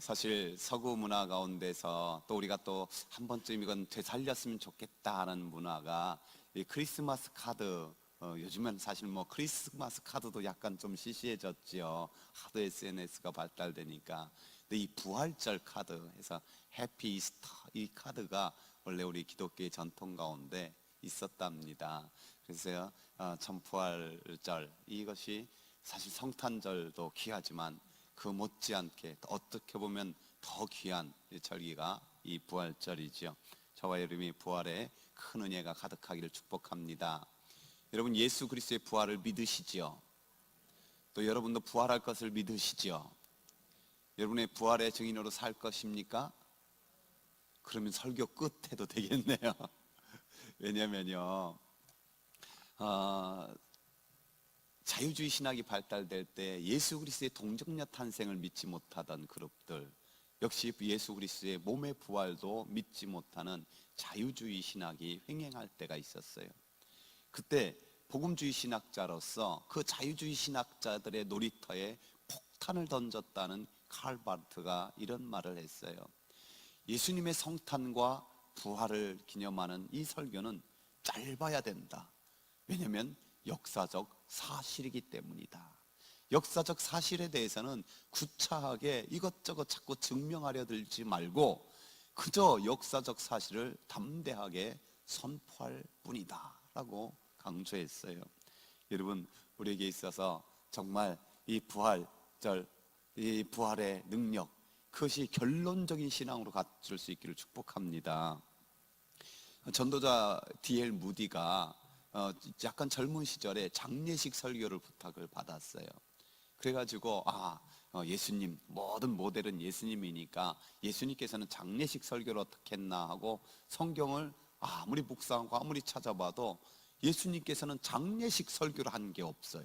사실 서구 문화 가운데서 또 우리가 또 한 번쯤 이건 되살렸으면 좋겠다 하는 문화가 이 크리스마스 카드. 요즘엔 사실 뭐 크리스마스 카드도 약간 좀 시시해졌지요. 하도 SNS가 발달되니까. 근데 이 부활절 카드 해서 해피 이스터, 이 카드가 원래 우리 기독교의 전통 가운데 있었답니다. 그래서 천부활절, 이것이 사실 성탄절도 귀하지만 그 못지않게 어떻게 보면 더 귀한 절기가 이 부활절이죠. 저와 여러분이 부활에 큰 은혜가 가득하기를 축복합니다. 여러분, 예수 그리스도의 부활을 믿으시지요? 또 여러분도 부활할 것을 믿으시지요? 여러분의 부활의 증인으로 살 것입니까? 그러면 설교 끝해도 되겠네요. 왜냐면요, 자유주의 신학이 발달될 때 예수 그리스도의 동정녀 탄생을 믿지 못하던 그룹들, 역시 예수 그리스도의 몸의 부활도 믿지 못하는 자유주의 신학이 횡행할 때가 있었어요. 그때 복음주의 신학자로서 그 자유주의 신학자들의 놀이터에 폭탄을 던졌다는 칼 바르트가 이런 말을 했어요. 예수님의 성탄과 부활을 기념하는 이 설교는 짧아야 된다. 왜냐하면 역사적 사실이기 때문이다. 역사적 사실에 대해서는 구차하게 이것저것 자꾸 증명하려 들지 말고 그저 역사적 사실을 담대하게 선포할 뿐이다 라고 강조했어요. 여러분, 우리에게 있어서 정말 이 부활절, 이 부활의 능력, 그것이 결론적인 신앙으로 갖출 수 있기를 축복합니다. 전도자 D.L. 무디가 약간 젊은 시절에 장례식 설교를 부탁을 받았어요. 그래가지고 예수님, 모든 모델은 예수님이니까 예수님께서는 장례식 설교를 어떻게 했나 하고 성경을 아무리 묵상하고 아무리 찾아봐도 예수님께서는 장례식 설교를 한 게 없어요.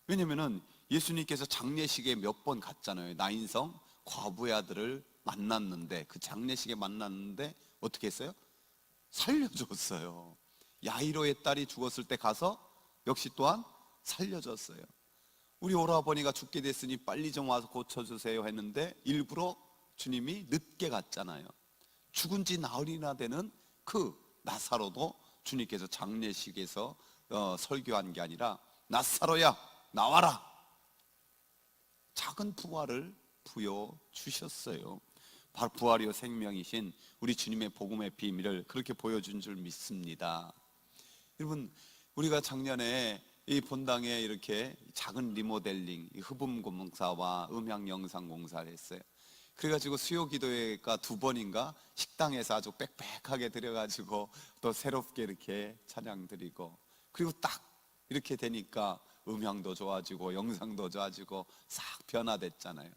왜냐면은 예수님께서 장례식에 몇 번 갔잖아요. 나인성 과부의 아들을 만났는데, 그 장례식에 만났는데 어떻게 했어요? 살려줬어요. 야이로의 딸이 죽었을 때 가서 역시 또한 살려줬어요. 우리 오라버니가 죽게 됐으니 빨리 좀 와서 고쳐주세요 했는데 일부러 주님이 늦게 갔잖아요. 죽은 지 나흘이나 되는 그 나사로도 주님께서 장례식에서 설교한 게 아니라 나사로야 나와라, 작은 부활을 부여주셨어요. 바로 부활이요 생명이신 우리 주님의 복음의 비밀을 그렇게 보여준 줄 믿습니다. 여러분, 우리가 작년에 이 본당에 이렇게 작은 리모델링, 흡음 공사와 음향 영상 공사를 했어요. 그래가지고 수요 기도회가 2번인가 식당에서 아주 빽빽하게 드려가지고 또 새롭게 이렇게 찬양 드리고, 그리고 딱 이렇게 되니까 음향도 좋아지고 영상도 좋아지고 싹 변화됐잖아요.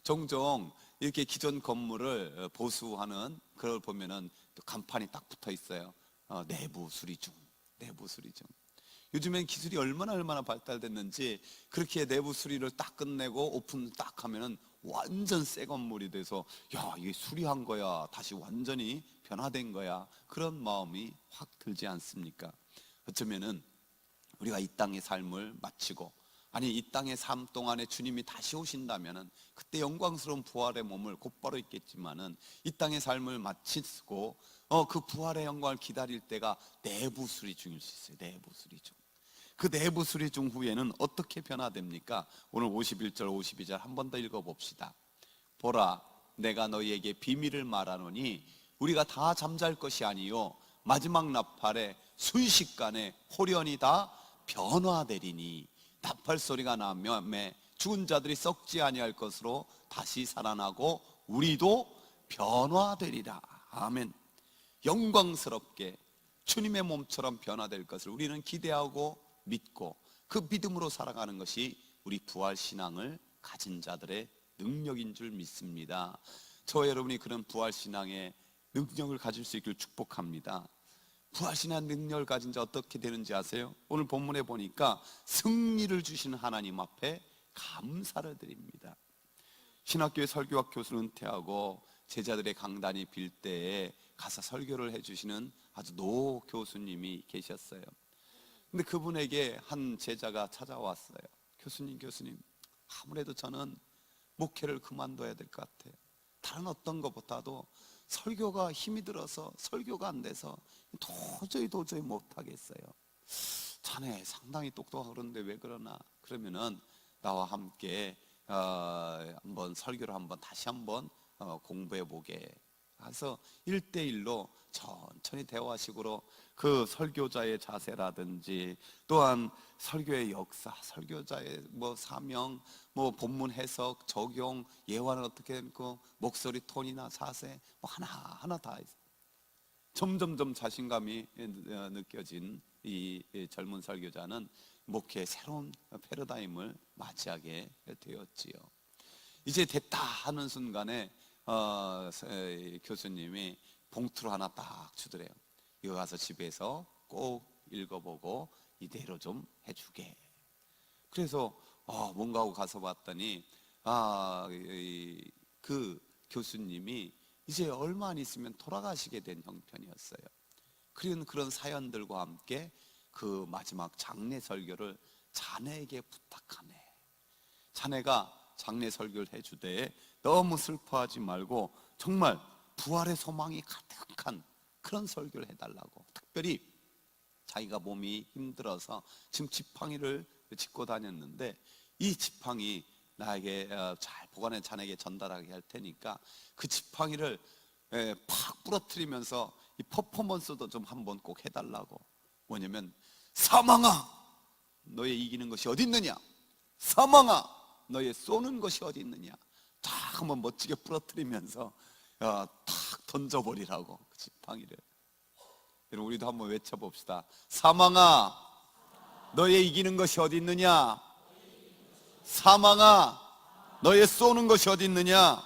종종 이렇게 기존 건물을 보수하는 그걸 보면은 또 간판이 딱 붙어 있어요. 내부 수리 중, 내부 수리 중. 요즘엔 기술이 얼마나 발달됐는지 그렇게 내부 수리를 딱 끝내고 오픈 딱 하면은 완전 새 건물이 돼서 야, 이게 수리한 거야, 다시 완전히 변화된 거야, 그런 마음이 확 들지 않습니까? 어쩌면은 우리가 이 땅의 삶을 마치고, 아니 이 땅의 삶 동안에 주님이 다시 오신다면은 그때 영광스러운 부활의 몸을 곧바로 있겠지만은 이 땅의 삶을 마치고 그 부활의 영광을 기다릴 때가 내부 수리 중일 수 있어요. 내부 수리 중. 그 내부 수리 중 후에는 어떻게 변화됩니까? 오늘 51절 52절 한 번 더 읽어봅시다. 보라, 내가 너희에게 비밀을 말하노니 우리가 다 잠잘 것이 아니요 마지막 나팔에 순식간에 홀연히 다 변화되리니 나팔 소리가 나며 죽은 자들이 썩지 아니할 것으로 다시 살아나고 우리도 변화되리라. 아멘. 영광스럽게 주님의 몸처럼 변화될 것을 우리는 기대하고 믿고 그 믿음으로 살아가는 것이 우리 부활신앙을 가진 자들의 능력인 줄 믿습니다. 저와 여러분이 그런 부활신앙의 능력을 가질 수 있기를 축복합니다. 부활신앙 능력을 가진 자 어떻게 되는지 아세요? 오늘 본문에 보니까 승리를 주시는 하나님 앞에 감사를 드립니다. 신학교의 설교학 교수를 은퇴하고 제자들의 강단이 빌 때에 가서 설교를 해주시는 아주 노 교수님이 계셨어요. 근데 그분에게 한 제자가 찾아왔어요. 교수님, 아무래도 저는 목회를 그만둬야 될 것 같아요. 다른 어떤 것보다도 설교가 힘이 들어서 설교가 안 돼서 도저히 못하겠어요. 자네 상당히 똑똑하고 그런데 왜 그러나? 그러면은 나와 함께 한번 설교를 다시 한번 공부해 보게 해서 1대1로 천천히 대화식으로 그 설교자의 자세라든지 또한 설교의 역사, 설교자의 사명, 본문 해석, 적용, 예화는 어떻게 했고, 목소리 톤이나 자세 하나하나 다 있어요. 점점점 자신감이 느껴진 이 젊은 설교자는 목회의 새로운 패러다임을 맞이하게 되었지요. 이제 됐다 하는 순간에 교수님이 봉투를 하나 딱 주더래요. 이거 가서 집에서 꼭 읽어보고 이대로 좀 해주게. 그래서 뭔가 하고 가서 봤더니 그 교수님이 이제 얼마 안 있으면 돌아가시게 된 형편이었어요. 그런 사연들과 함께 그 마지막 장례 설교를 자네에게 부탁하네. 자네가 장례 설교를 해주되 너무 슬퍼하지 말고 정말 부활의 소망이 가득한 그런 설교를 해달라고. 특별히 자기가 몸이 힘들어서 지금 지팡이를 짚고 다녔는데 이 지팡이 나에게 잘 보관해 자네에게 전달하게 할 테니까 그 지팡이를 팍 부러뜨리면서 이 퍼포먼스도 좀 한번 꼭 해달라고. 뭐냐면, 사망아 너의 이기는 것이 어디 있느냐, 사망아 너의 쏘는 것이 어디 있느냐, 탁 한번 멋지게 부러뜨리면서 탁 던져버리라고, 그 지팡이를. 여러분, 우리도 한번 외쳐봅시다. 사망아 너의 이기는 것이 어디 있느냐, 사망아 너의 쏘는 것이 어디 있느냐.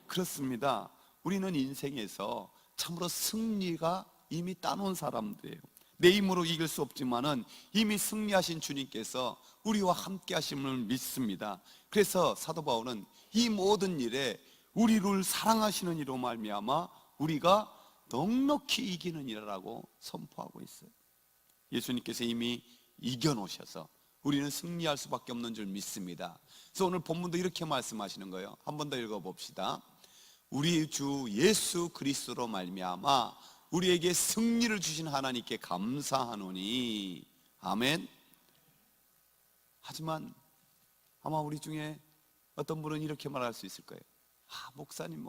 그렇습니다. 우리는 인생에서 참으로 승리가 이미 따놓은 사람들이에요. 내 힘으로 이길 수 없지만은 이미 승리하신 주님께서 우리와 함께 하심을 믿습니다. 그래서 사도 바울은 이 모든 일에 우리를 사랑하시는 이로 말미암아 우리가 넉넉히 이기는 이라고 선포하고 있어요. 예수님께서 이미 이겨놓으셔서 우리는 승리할 수밖에 없는 줄 믿습니다. 그래서 오늘 본문도 이렇게 말씀하시는 거예요. 한 번 더 읽어봅시다. 우리 주 예수 그리스도로 말미암아 우리에게 승리를 주신 하나님께 감사하노니. 아멘. 하지만 아마 우리 중에 어떤 분은 이렇게 말할 수 있을 거예요. 목사님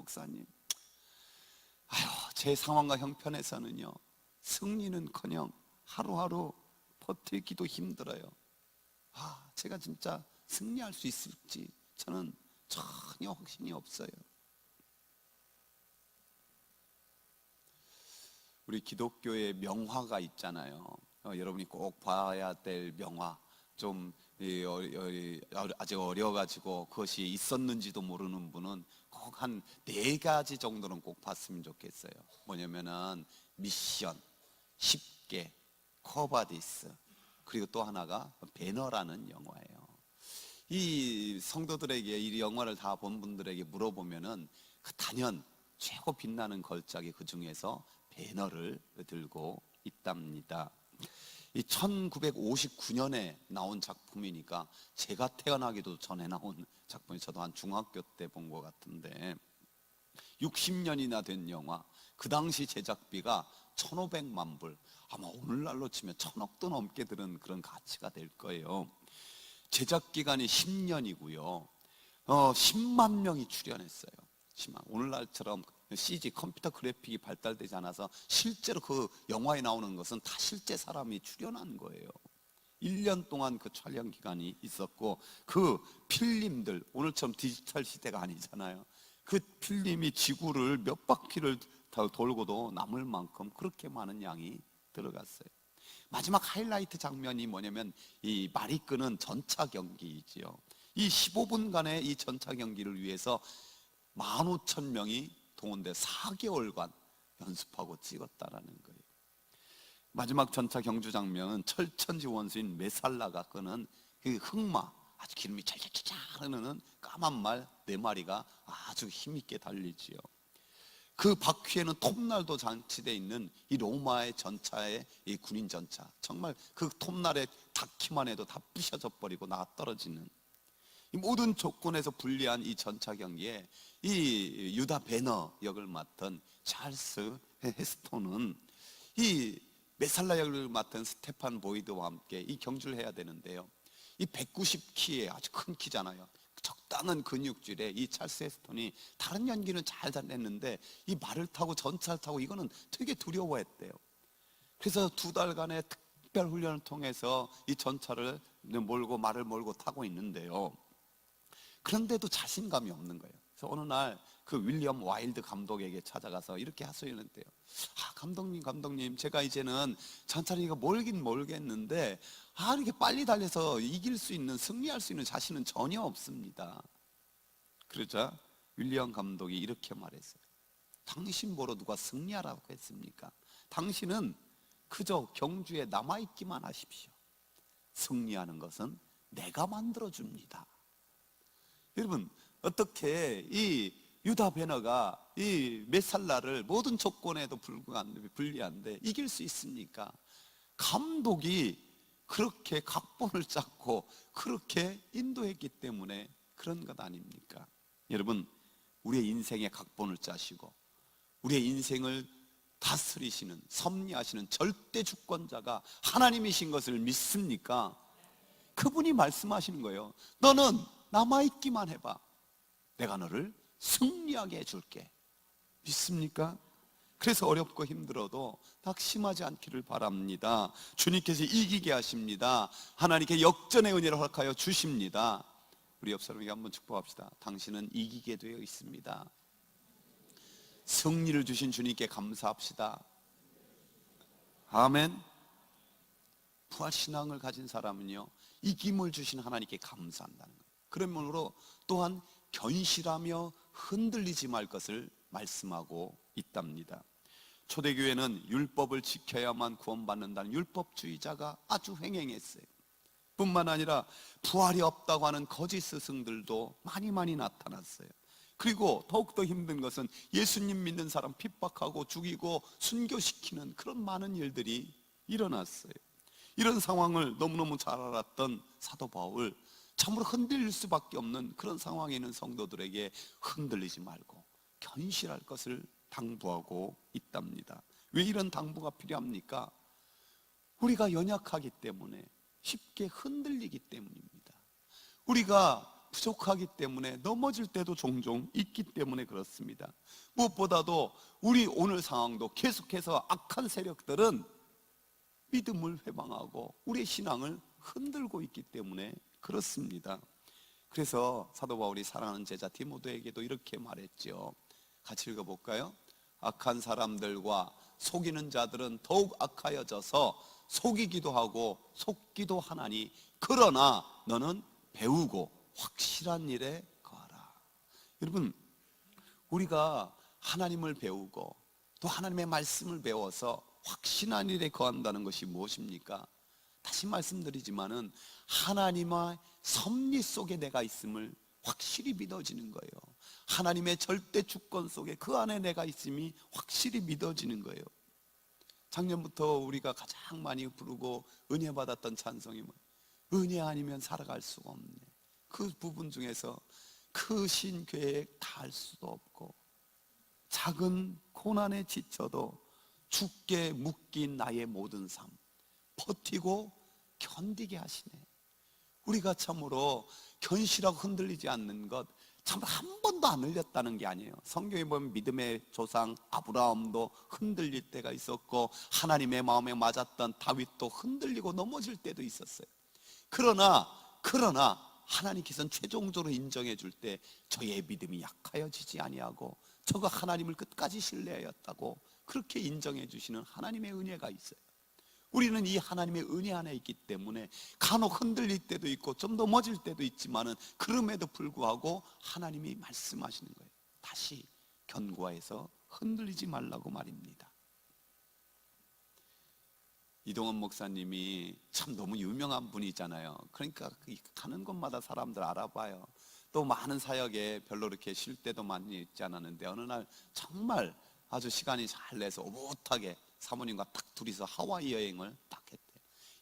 제 상황과 형편에서는요 승리는커녕 하루하루 버티기도 힘들어요. 제가 진짜 승리할 수 있을지 저는 전혀 확신이 없어요. 우리 기독교의 명화가 있잖아요. 여러분이 꼭 봐야 될 명화. 좀 아직 어려가지고 그것이 있었는지도 모르는 분은 꼭 한 4가지 정도는 꼭 봤으면 좋겠어요. 뭐냐면은 미션, 10개, 코바디스, 그리고 또 하나가 배너라는 영화예요. 이 성도들에게 이 영화를 다 본 분들에게 물어보면은 그 단연 최고 빛나는 걸작이 그 중에서 배너를 들고 있답니다. 이 1959년에 나온 작품이니까 제가 태어나기도 전에 나온 작품이, 저도 한 중학교 때 본 것 같은데 60년이나 된 영화. 그 당시 제작비가 1,500만 불, 아마 오늘날로 치면 1,000억도 넘게 드는 그런 가치가 될 거예요. 제작 기간이 10년이고요 10만 명이 출연했어요. 오늘날처럼 CG 컴퓨터 그래픽이 발달되지 않아서 실제로 그 영화에 나오는 것은 다 실제 사람이 출연한 거예요. 1년 동안 그 촬영 기간이 있었고 그 필름들, 오늘처럼 디지털 시대가 아니잖아요. 그 필름이 지구를 몇 바퀴를 돌고도 남을 만큼 그렇게 많은 양이 들어갔어요. 마지막 하이라이트 장면이 뭐냐면 이 말이 끄는 전차 경기이지요. 이 15분간의 이 전차 경기를 위해서 15,000명이 동원돼 4개월간 연습하고 찍었다라는 거예요. 마지막 전차 경주 장면은 철천지 원수인 메살라가 끄는 그 흑마, 아주 기름이 찰찰찰 흐르는 까만 말 4마리가 아주 힘있게 달리지요. 그 바퀴에는 톱날도 장치되어 있는 이 로마의 전차의 이 군인 전차, 정말 그 톱날에 닿기만 해도 다 부셔져 버리고 나가 떨어지는 이 모든 조건에서 불리한 이 전차 경기에 이 유다 배너 역을 맡은 찰스 헤스톤은 이 메살라 역을 맡은 스테판 보이드와 함께 이 경주를 해야 되는데요, 이 190키에 아주 큰 키잖아요. 적당한 근육질에 이 찰스 헤스톤이 다른 연기는 잘 잘했는데 이 말을 타고 전차를 타고 이거는 되게 두려워했대요. 그래서 2달간의 특별 훈련을 통해서 이 전차를 몰고 말을 몰고 타고 있는데요, 그런데도 자신감이 없는 거예요. 그래서 어느 날 그 윌리엄 와일드 감독에게 찾아가서 이렇게 하소연했대요. 감독님, 제가 이제는 전차를 몰긴 몰겠는데 이렇게 빨리 달려서 이길 수 있는, 승리할 수 있는 자신은 전혀 없습니다. 그러자 윌리엄 감독이 이렇게 말했어요. 당신 보러 누가 승리하라고 했습니까? 당신은 그저 경주에 남아있기만 하십시오. 승리하는 것은 내가 만들어줍니다. 여러분, 어떻게 이 유다 베너가 이 메살라를 모든 조건에도 불리한데 이길 수 있습니까? 감독이 그렇게 각본을 짰고 그렇게 인도했기 때문에 그런 것 아닙니까? 여러분, 우리의 인생의 각본을 짜시고 우리의 인생을 다스리시는, 섭리하시는 절대 주권자가 하나님이신 것을 믿습니까? 그분이 말씀하시는 거예요. 너는 남아있기만 해봐. 내가 너를 승리하게 해줄게. 믿습니까? 그래서 어렵고 힘들어도 낙심하지 않기를 바랍니다. 주님께서 이기게 하십니다. 하나님께 역전의 은혜를 허락하여 주십니다. 우리 옆 사람에게 한번 축복합시다. 당신은 이기게 되어 있습니다. 승리를 주신 주님께 감사합시다. 아멘. 부활신앙을 가진 사람은요, 이김을 주신 하나님께 감사한다는 거예요. 그런 면으로 또한 견실하며 흔들리지 말 것을 말씀하고 있답니다. 초대교회는 율법을 지켜야만 구원받는다는 율법주의자가 아주 횡행했어요. 뿐만 아니라 부활이 없다고 하는 거짓 스승들도 많이 나타났어요. 그리고 더욱더 힘든 것은 예수님 믿는 사람 핍박하고 죽이고 순교시키는 그런 많은 일들이 일어났어요. 이런 상황을 너무너무 잘 알았던 사도 바울, 참으로 흔들릴 수밖에 없는 그런 상황에 있는 성도들에게 흔들리지 말고 견실할 것을 당부하고 있답니다. 왜 이런 당부가 필요합니까? 우리가 연약하기 때문에, 쉽게 흔들리기 때문입니다. 우리가 부족하기 때문에 넘어질 때도 종종 있기 때문에 그렇습니다. 무엇보다도 우리 오늘 상황도 계속해서 악한 세력들은 믿음을 회방하고 우리의 신앙을 흔들고 있기 때문에 그렇습니다. 그래서 사도 바울이 사랑하는 제자 디모데에게도 이렇게 말했죠. 같이 읽어볼까요? 악한 사람들과 속이는 자들은 더욱 악하여져서 속이기도 하고 속기도 하나니 그러나 너는 배우고 확실한 일에 거하라. 여러분, 우리가 하나님을 배우고 또 하나님의 말씀을 배워서 확신한 일에 거한다는 것이 무엇입니까? 다시 말씀드리지만은 하나님의 섭리 속에 내가 있음을 확실히 믿어지는 거예요. 하나님의 절대 주권 속에 그 안에 내가 있음이 확실히 믿어지는 거예요. 작년부터 우리가 가장 많이 부르고 은혜 받았던 찬송이 뭐예요? 은혜 아니면 살아갈 수가 없네. 그 부분 중에서 크신 계획 다 할 수도 없고 작은 고난에 지쳐도 죽게 묶인 나의 모든 삶 버티고 견디게 하시네. 우리가 참으로 견실하고 흔들리지 않는 것, 참 한 번도 안 흘렸다는 게 아니에요. 성경에 보면 믿음의 조상 아브라함도 흔들릴 때가 있었고 하나님의 마음에 맞았던 다윗도 흔들리고 넘어질 때도 있었어요. 그러나 하나님께서는 최종적으로 인정해 줄 때 저의 믿음이 약하여지지 아니하고 저가 하나님을 끝까지 신뢰하였다고 그렇게 인정해 주시는 하나님의 은혜가 있어요. 우리는 이 하나님의 은혜 안에 있기 때문에 간혹 흔들릴 때도 있고 좀 넘어질 때도 있지만은 그럼에도 불구하고 하나님이 말씀하시는 거예요. 다시 견고해서 흔들리지 말라고 말입니다. 이동원 목사님이 참 너무 유명한 분이잖아요. 그러니까 가는 곳마다 사람들 알아봐요. 또 많은 사역에 별로 이렇게 쉴 때도 많이 있지 않았는데 어느 날 정말 아주 시간이 잘 내서 오붓하게 사모님과 딱 둘이서 하와이 여행을 딱 했대요.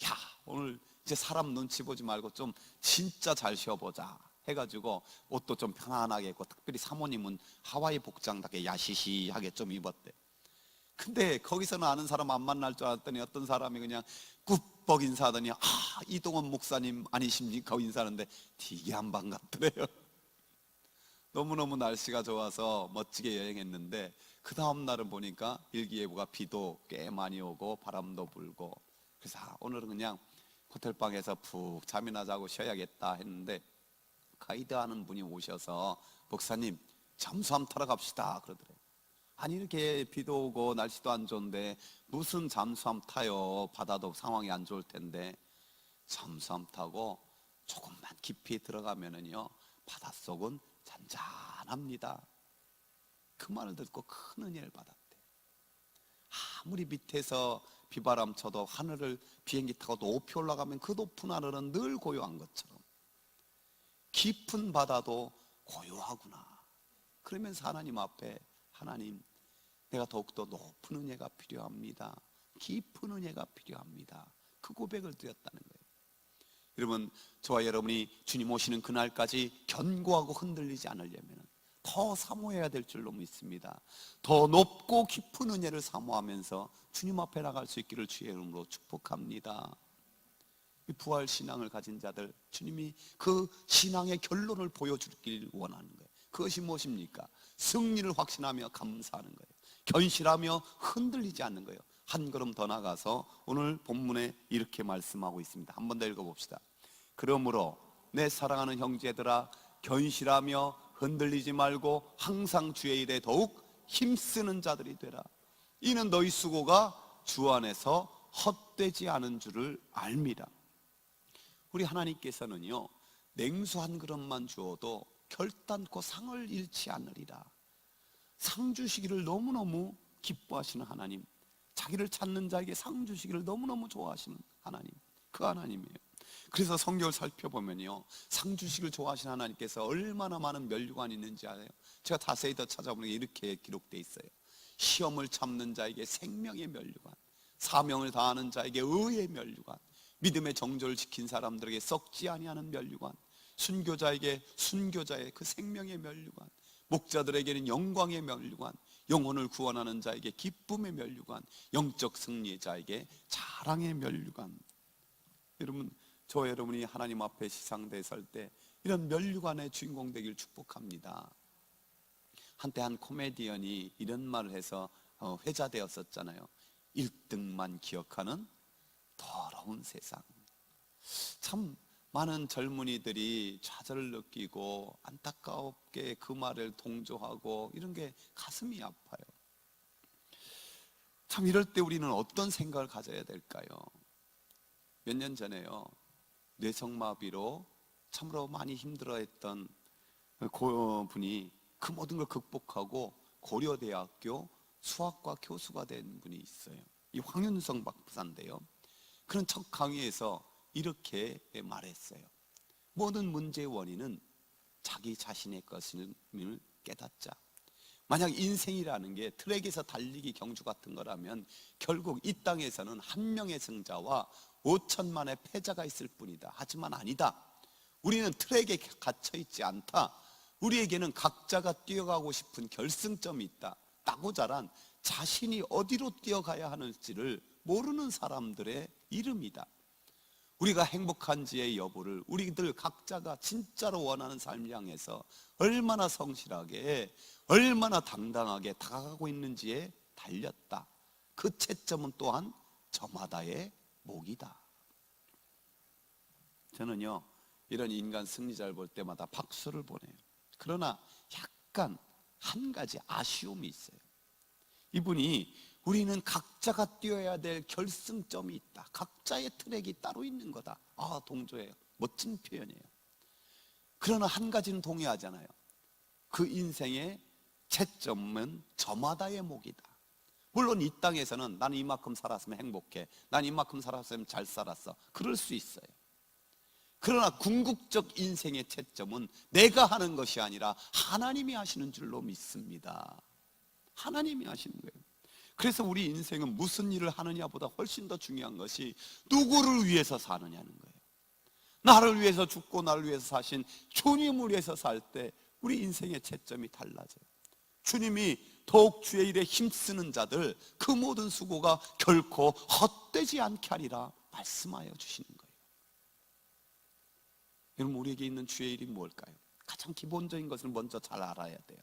야, 오늘 이제 사람 눈치 보지 말고 좀 진짜 잘 쉬어보자 해가지고 옷도 좀 편안하게 입고, 특별히 사모님은 하와이 복장답게 야시시하게 좀 입었대. 근데 거기서는 아는 사람 안 만날 줄 알았더니 어떤 사람이 그냥 꾹뻑 인사하더니 이동원 목사님 아니십니까? 인사하는데 되게 안 반갑더래요. 너무너무 날씨가 좋아서 멋지게 여행했는데 그 다음 날은 보니까 일기예보가 비도 꽤 많이 오고 바람도 불고, 그래서 오늘은 그냥 호텔방에서 푹 잠이나 자고 쉬어야겠다 했는데 가이드 하는 분이 오셔서 목사님 잠수함 타러 갑시다 그러더래요. 아니 이렇게 비도 오고 날씨도 안 좋은데 무슨 잠수함 타요? 바다도 상황이 안 좋을 텐데. 잠수함 타고 조금만 깊이 들어가면은요 바닷속은 잔잔합니다. 그 말을 듣고 큰 은혜를 받았대. 아무리 밑에서 비바람 쳐도 하늘을 비행기 타고 높이 올라가면 그 높은 하늘은 늘 고요한 것처럼 깊은 바다도 고요하구나. 그러면서 하나님 앞에, 하나님 내가 더욱더 높은 은혜가 필요합니다, 깊은 은혜가 필요합니다, 그 고백을 드렸다는 거예요. 여러분, 저와 여러분이 주님 오시는 그날까지 견고하고 흔들리지 않으려면 더 사모해야 될 줄로 믿습니다. 더 높고 깊은 은혜를 사모하면서 주님 앞에 나갈 수 있기를 주의 이름으로 축복합니다. 이 부활 신앙을 가진 자들, 주님이 그 신앙의 결론을 보여주길 원하는 거예요. 그것이 무엇입니까? 승리를 확신하며 감사하는 거예요. 견실하며 흔들리지 않는 거예요. 한 걸음 더 나가서 오늘 본문에 이렇게 말씀하고 있습니다. 한 번 더 읽어봅시다. 그러므로 내 사랑하는 형제들아, 견실하며 흔들리지 말고 항상 주의 일에 더욱 힘쓰는 자들이 되라. 이는 너희 수고가 주 안에서 헛되지 않은 줄을 알미라. 우리 하나님께서는요 냉수 한 그릇만 주어도 결단코 상을 잃지 않으리라. 상 주시기를 너무너무 기뻐하시는 하나님, 자기를 찾는 자에게 상 주시기를 너무너무 좋아하시는 하나님, 그 하나님이에요. 그래서 성경을 살펴보면요 상 주시기를 좋아하시는 하나님께서 얼마나 많은 면류관이 있는지 알아요? 제가 자세히 더 찾아보니까 이렇게 기록되어 있어요. 시험을 참는 자에게 생명의 면류관, 사명을 다하는 자에게 의의 면류관, 믿음의 정조를 지킨 사람들에게 썩지 아니하는 면류관, 순교자에게 순교자의 그 생명의 면류관, 목자들에게는 영광의 면류관, 영혼을 구원하는 자에게 기쁨의 면류관, 영적 승리의 자에게 자랑의 면류관. 여러분, 저 여러분이 하나님 앞에 시상대에 설 때 이런 면류관의 주인공 되길 축복합니다. 한때 한 코미디언이 이런 말을 해서 회자되었었잖아요. 1등만 기억하는 더러운 세상. 참 많은 젊은이들이 좌절을 느끼고 안타깝게 그 말을 동조하고 이런 게 가슴이 아파요. 참 이럴 때 우리는 어떤 생각을 가져야 될까요? 몇 년 전에요 뇌성마비로 참으로 많이 힘들어했던 분이 그 모든 걸 극복하고 고려대학교 수학과 교수가 된 분이 있어요. 이 황윤성 박사인데요, 그런 첫 강의에서 이렇게 말했어요. 모든 문제의 원인은 자기 자신의 것임을 깨닫자. 만약 인생이라는 게 트랙에서 달리기 경주 같은 거라면 결국 이 땅에서는 한 명의 승자와 5천만의 패자가 있을 뿐이다. 하지만 아니다. 우리는 트랙에 갇혀 있지 않다. 우리에게는 각자가 뛰어가고 싶은 결승점이 있다. 따고 자란 자신이 어디로 뛰어가야 하는지를 모르는 사람들의 이름이다. 우리가 행복한지의 여부를 우리들 각자가 진짜로 원하는 삶을 향해서 얼마나 성실하게, 얼마나 당당하게 다가가고 있는지에 달렸다. 그 채점은 또한 저마다의 몫이다. 저는요 이런 인간 승리자를 볼 때마다 박수를 보내요. 그러나 약간 한 가지 아쉬움이 있어요. 이분이 우리는 각자가 뛰어야 될 결승점이 있다. 각자의 트랙이 따로 있는 거다. 동조해요. 멋진 표현이에요. 그러나 한 가지는 동의하잖아요. 그 인생의 채점은 저마다의 몫이다. 물론 이 땅에서는 나는 이만큼 살았으면 행복해, 난 이만큼 살았으면 잘 살았어, 그럴 수 있어요. 그러나 궁극적 인생의 채점은 내가 하는 것이 아니라 하나님이 하시는 줄로 믿습니다. 하나님이 하시는 거예요. 그래서 우리 인생은 무슨 일을 하느냐보다 훨씬 더 중요한 것이 누구를 위해서 사느냐는 거예요. 나를 위해서 죽고 나를 위해서 사신 주님을 위해서 살 때 우리 인생의 채점이 달라져요. 주님이 더욱 주의 일에 힘쓰는 자들 그 모든 수고가 결코 헛되지 않게 하리라 말씀하여 주시는 거예요. 여러분, 우리에게 있는 주의 일이 뭘까요? 가장 기본적인 것을 먼저 잘 알아야 돼요.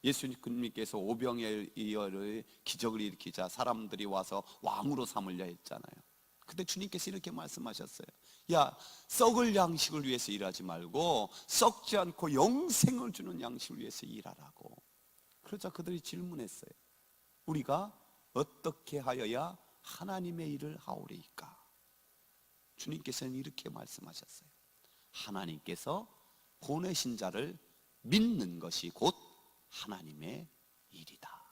예수님께서 오병이어의 기적을 일으키자 사람들이 와서 왕으로 삼으려 했잖아요. 근데 주님께서 이렇게 말씀하셨어요. 야, 썩을 양식을 위해서 일하지 말고 썩지 않고 영생을 주는 양식을 위해서 일하라고. 그러자 그들이 질문했어요. 우리가 어떻게 하여야 하나님의 일을 하오리까? 주님께서는 이렇게 말씀하셨어요. 하나님께서 보내신 자를 믿는 것이 곧 하나님의 일이다.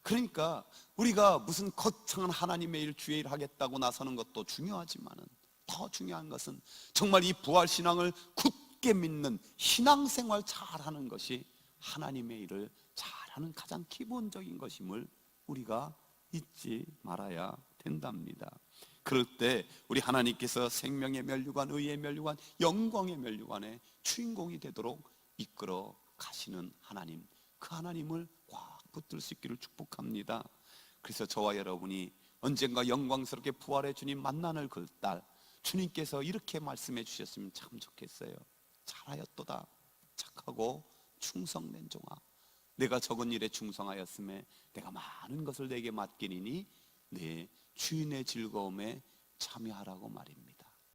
그러니까 우리가 무슨 거창한 하나님의 일, 주의 일 하겠다고 나서는 것도 중요하지만은 더 중요한 것은 정말 이 부활신앙을 굳게 믿는 신앙생활 잘하는 것이 하나님의 일을 잘하는 가장 기본적인 것임을 우리가 잊지 말아야 된답니다. 그럴 때 우리 하나님께서 생명의 면류관, 의의 면류관, 영광의 면류관의 주인공이 되도록 이끌어 가시는 하나님, 그 하나님을 꽉 붙들 수 있기를 축복합니다. 그래서 저와 여러분이 언젠가 영광스럽게 부활의 주님 만나는 그 날, 주님께서 이렇게 말씀해 주셨으면 참 좋겠어요. 잘하였도다 착하고 충성된 종아, 내가 적은 일에 충성하였음에 내가 많은 것을 내게 맡기니니 내 주인의 즐거움에 참여하라고 말입니다.